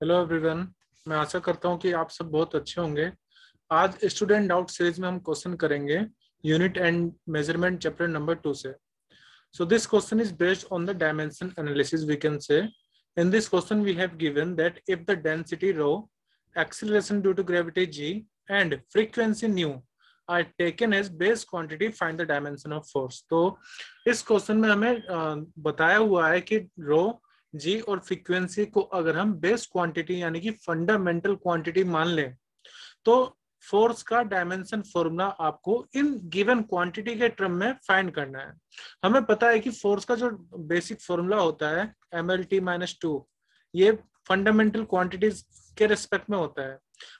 Hello everyone. मैं आशा करता हूं कि आप सब बहुत अच्छे होंगे। आज स्टूडेंट डाउट सीरीज में हम क्वेश्चन करेंगे unit and measurement chapter number 2 से। So this question is based on the dimension analysis we can say. In this question we have given that if the density rho, acceleration due to gravity g and frequency nu are taken as base quantity, find the dimension of force. तो इस question में हमें बताया हुआ है कि रो, G और frequency को अगर हम बेस क्वांटिटी यानी कि फंडामेंटल क्वांटिटी मान लें तो फोर्स का डायमेंशन फॉर्मूला आपको इन गिवन क्वांटिटी के टर्म में फाइंड करना है। हमें पता है कि फोर्स का जो बेसिक फॉर्मूला होता है mLT-2, ये फंडामेंटल क्वांटिटीज के रिस्पेक्ट में होता है।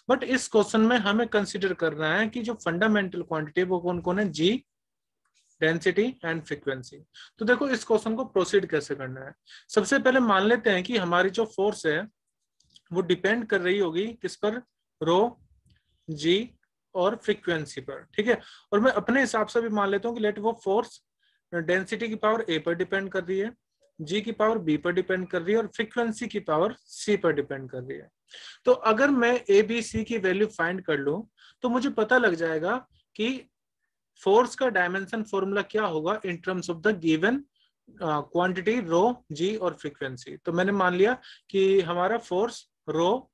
बट इस क्वेश्चन में हमें कंसिडर करना है कि जो फंडामेंटल क्वांटिटी वो कौन कौन है, जी, डेंसिटी एंड फ्रीक्वेंसी। तो देखो इस क्वेश्चन को प्रोसीड कैसे करना है। सबसे पहले मान लेते हैं कि हमारी जो फोर्स है वो डिपेंड कर रही होगी किस पर, रो, जी और फ्रीक्वेंसी पर। ठीक है, और मैं अपने हिसाब से भी मान लेता हूँ कि लेट वो फोर्स डेंसिटी की पावर ए पर डिपेंड कर रही है, जी की पावर बी पर डिपेंड कर रही है और फ्रीक्वेंसी की पावर सी पर डिपेंड कर रही है। तो अगर मैं ए बी सी की वैल्यू फाइंड कर लूं तो मुझे पता लग जाएगा कि फोर्स का डायमेंशन फॉर्मूला क्या होगा in terms of the given quantity rho, G और फ्रीक्वेंसी। तो मैंने मान लिया कि हमारा फोर्स रो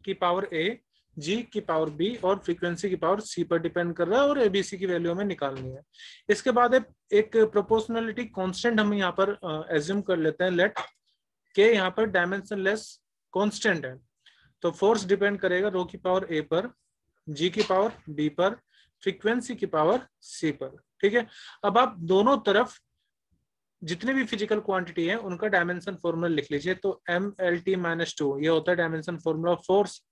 की पावर ए, जी की पावर बी और फ्रीक्वेंसी की पावर सी पर डिपेंड कर रहा है और एबीसी की वैल्यू हमें निकालनी है। इसके बाद एक प्रोपोर्शनलिटी कांस्टेंट हम यहाँ पर एज्यूम कर लेते हैं, लेट के यहाँ पर डायमेंशनलेस कांस्टेंट है। तो फोर्स डिपेंड करेगा रो की पावर ए पर, जी की पावर बी पर, फ्रीक्वेंसी की पावर सी पर। ठीक है, अब आप दोनों तरफ जितने भी फिजिकल क्वांटिटी है उनका डायमेंशन फॉर्मूला लिख लीजिए। तो mLT-2 ये होता है डायमेंशन फॉर्मूला ऑफ फोर्स।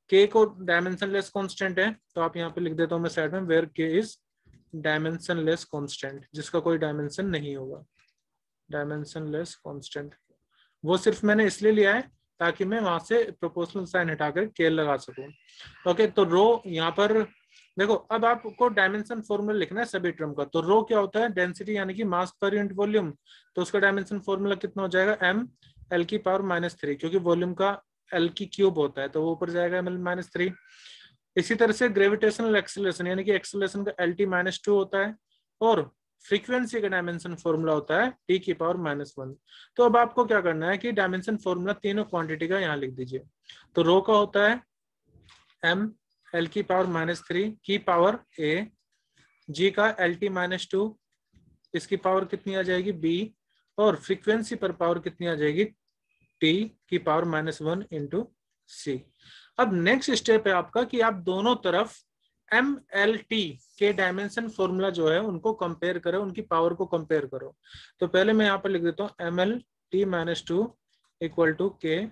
के को डायमेंशन लेस कॉन्स्टेंट है तो आप यहाँ पे लिख देता हूँ मैं साइड में, वेयर के इज डायमेंशन लेस कॉन्स्टेंट, जिसका कोई डायमेंशन नहीं होगा, डायमेंशन लेस कॉन्स्टेंट। वो सिर्फ मैंने इसलिए लिया है ताकि मैं वहां से प्रोपोर्शनल साइन हटाकर के लगा सकूं। ओके, तो रो यहाँ पर देखो, अब आपको डायमेंशन फॉर्मूला लिखना है सभी टर्म का। तो रो क्या होता है, डेंसिटी यानी कि मास पर यूनिट वॉल्यूम। तो उसका डायमेंशन फॉर्मूला कितना हो जाएगा, एम एल की पावर -3, क्योंकि वॉल्यूम का एल की क्यूब होता है तो वो ऊपर जाएगा एम एल -3। इसी तरह से ग्रेविटेशनल एक्सेलरेशन यानी कि एक्सेलरेशन का LT-2 होता है और फ्रीक्वेंसी का डायमेंशन फॉर्मूला होता है टी की पावर -1। तो अब आपको क्या करना है कि डायमेंशन फॉर्मूला तीनों क्वांटिटी का यहाँ लिख दीजिए। तो रो का होता है एम एल की पावर -3 की पावर ए, जी का LT-2, इसकी पावर कितनी आ जाएगी बी, और फ्रीक्वेंसी पर पावर कितनी आ जाएगी टी की पावर -1 इंटू सी। अब नेक्स्ट स्टेप है आपका कि आप दोनों तरफ एम एल टी के डायमेंशन फॉर्मूला जो है उनको कंपेयर करो, उनकी पावर को कंपेयर करो। तो पहले मैं यहाँ पर लिख देता हूँ mLT-2 इक्वल टू के।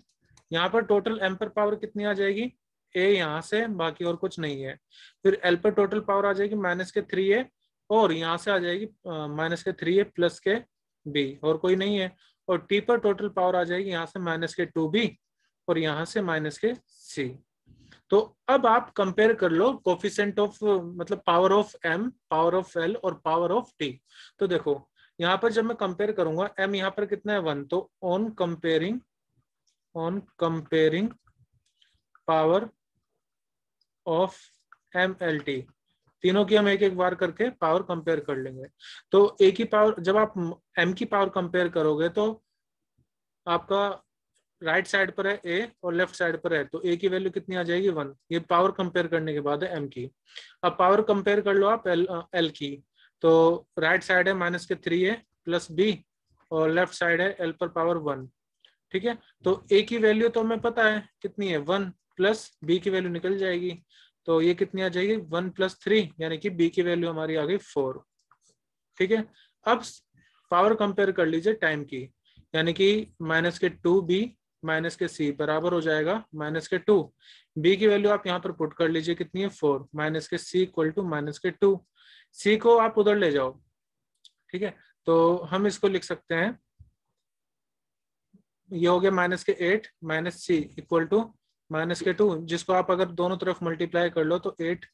यहाँ पर टोटल एम पर पावर कितनी आ जाएगी, ए यहाँ से, बाकी और कुछ नहीं है। फिर एल पर टोटल पावर आ जाएगी -3a और यहाँ से आ जाएगी -3a प्लस के बी, और कोई नहीं है। और टी पर टोटल पावर आ जाएगी यहाँ से -2b और यहाँ से -c। तो अब आप कंपेयर कर लो कोफिशिएंट ऑफ, मतलब power of M, power of L और पावर ऑफ टी। तो देखो यहाँ पर जब मैं कंपेयर करूंगा, एम यहाँ पर कितना है 1, तो on comparing power of M L T, तीनों की हम एक एक बार करके पावर कंपेयर कर लेंगे। तो ए की पावर, जब आप एम की पावर कंपेयर करोगे तो आपका राइट साइड पर है ए और लेफ्ट साइड पर है, तो ए की वैल्यू कितनी आ जाएगी 1। ये पावर कंपेयर करने के बाद है एम की। अब पावर कंपेयर कर लो आप एल की। तो राइट साइड है -3a प्लस बी और लेफ्ट साइड है एल पर पावर 1। ठीक है, तो ए की वैल्यू तो हमें पता है कितनी है 1, प्लस बी की वैल्यू निकल जाएगी। तो ये कितनी आ जाएगी 1 + 3, यानी कि बी की वैल्यू हमारी आ गई 4। ठीक है, अब पावर कंपेयर कर लीजिए टाइम की, यानी कि -2b -c बराबर हो जाएगा -2। b की वैल्यू आप यहाँ पर पुट कर लीजिए, कितनी है 4, -c इक्वल टू -2। c को आप उधर ले जाओ। ठीक है, तो हम इसको लिख सकते हैं, ये हो गया -8 -c इक्वल टू -2, जिसको आप अगर दोनों तरफ मल्टीप्लाई कर लो तो 8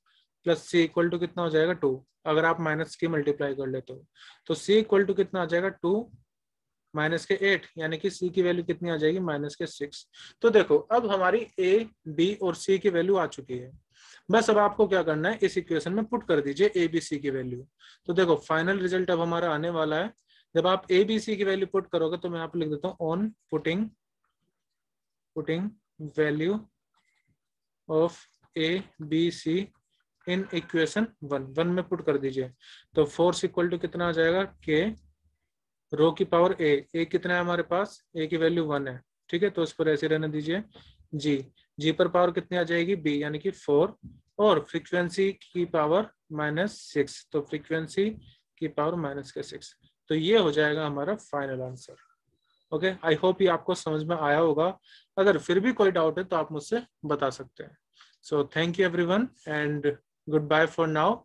+ c इक्वल टू कितना हो जाएगा 2, अगर आप माइनस की मल्टीप्लाई कर लेते हो। तो c इक्वल टू कितना आ जाएगा 2 माइनस के 8, यानी कि सी की वैल्यू कितनी आ जाएगी, माइनस के 6। तो देखो अब हमारी ए, बी और सी की वैल्यू आ चुकी है। बस अब आपको क्या करना है, इस इक्वेशन में पुट कर दीजिए ए बी सी की वैल्यू। तो देखो फाइनल रिजल्ट अब हमारा आने वाला है। जब आप ए बी सी की वैल्यू पुट करोगे तो मैं यहाँ पे लिख देता हूँ on putting value of A B C in equation 1 में पुट कर दीजिए। तो फोर्स इक्वल टू कितना आ जाएगा, के रो की पावर ए कितना है हमारे पास, ए की वैल्यू 1 है, ठीक है, तो उस पर ऐसे रहने दीजिए। जी पर पावर कितनी आ जाएगी, बी यानी कि 4, और फ्रीक्वेंसी की पावर -6, तो फ्रीक्वेंसी की पावर -6। तो ये हो जाएगा हमारा final answer. Okay, I hope ये आपको समझ में आया होगा। अगर फिर भी कोई डाउट है तो आप मुझसे बता सकते हैं। So thank you everyone and goodbye for now.